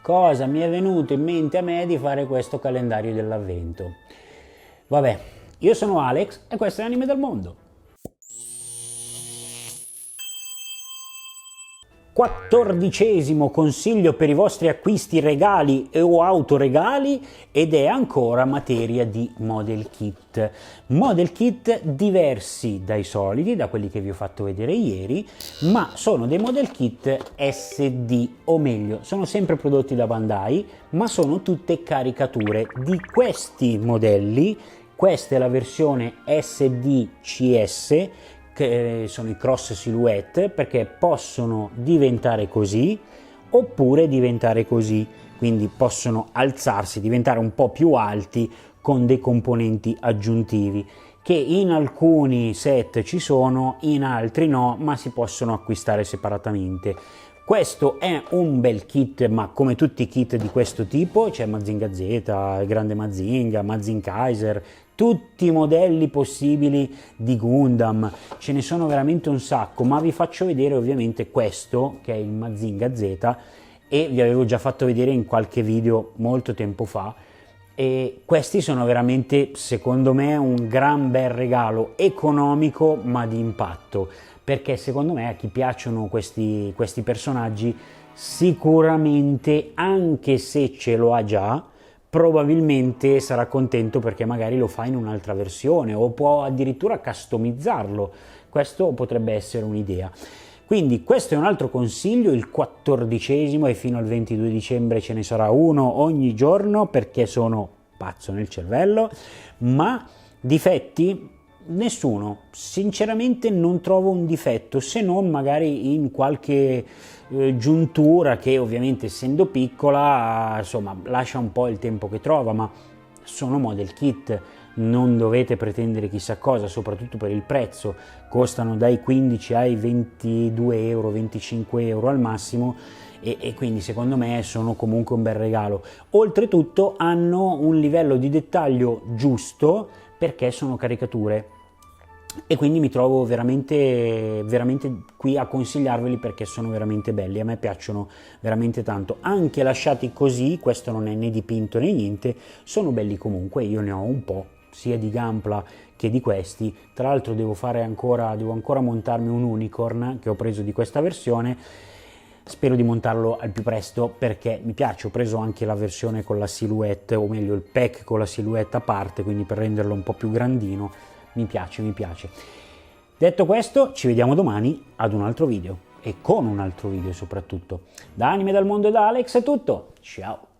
cosa mi è venuto in mente a me di fare questo calendario dell'avvento. Vabbè, io sono Alex e questo è Anime dal Mondo. 14° consiglio per i vostri acquisti, regali o autoregali, ed è ancora materia di model kit. Model kit diversi dai soliti, da quelli che vi ho fatto vedere ieri, ma sono dei model kit SD, o meglio, sono sempre prodotti da Bandai, ma sono tutte caricature di questi modelli. Questa è la versione SD-CS, che sono i cross silhouette, perché possono diventare così oppure diventare così, quindi possono alzarsi, diventare un po' più alti con dei componenti aggiuntivi che in alcuni set ci sono, in altri no, ma si possono acquistare separatamente. Questo è un bel kit, ma come tutti i kit di questo tipo c'è Mazinga Z, il Grande Mazinga, Mazin Kaiser, tutti i modelli possibili di Gundam, ce ne sono veramente un sacco, ma vi faccio vedere ovviamente questo che è il Mazinga Z, e vi avevo già fatto vedere in qualche video molto tempo fa, e questi sono veramente, secondo me, un gran bel regalo economico ma di impatto, perché secondo me a chi piacciono questi personaggi sicuramente, anche se ce lo ha già, probabilmente sarà contento perché magari lo fa in un'altra versione o può addirittura customizzarlo. Questo potrebbe essere un'idea. Quindi questo è un altro consiglio, il 14°, e fino al 22 dicembre ce ne sarà uno ogni giorno perché sono pazzo nel cervello. Ma difetti? Nessuno. Sinceramente non trovo un difetto, se non magari in qualche giuntura che ovviamente, essendo piccola, insomma, lascia un po' il tempo che trova, ma sono model kit, non dovete pretendere chissà cosa, soprattutto per il prezzo, costano dai 15 ai 22 euro, 25 euro al massimo, e quindi secondo me sono comunque un bel regalo. Oltretutto hanno un livello di dettaglio giusto perché sono caricature, e quindi mi trovo veramente qui a consigliarveli perché sono veramente belli, a me piacciono veramente tanto, anche lasciati così. Questo non è né dipinto né niente, sono belli comunque. Io ne ho un po' sia di Gunpla che di questi, tra l'altro devo ancora montarmi un unicorn che ho preso di questa versione. Spero di montarlo al più presto perché mi piace. Ho preso anche la versione con la silhouette, o meglio il pack con la silhouette a parte, quindi per renderlo un po' più grandino. Mi piace. Detto questo, ci vediamo domani ad un altro video, e con un altro video soprattutto. Da Anime dal Mondo e da Alex è tutto, ciao!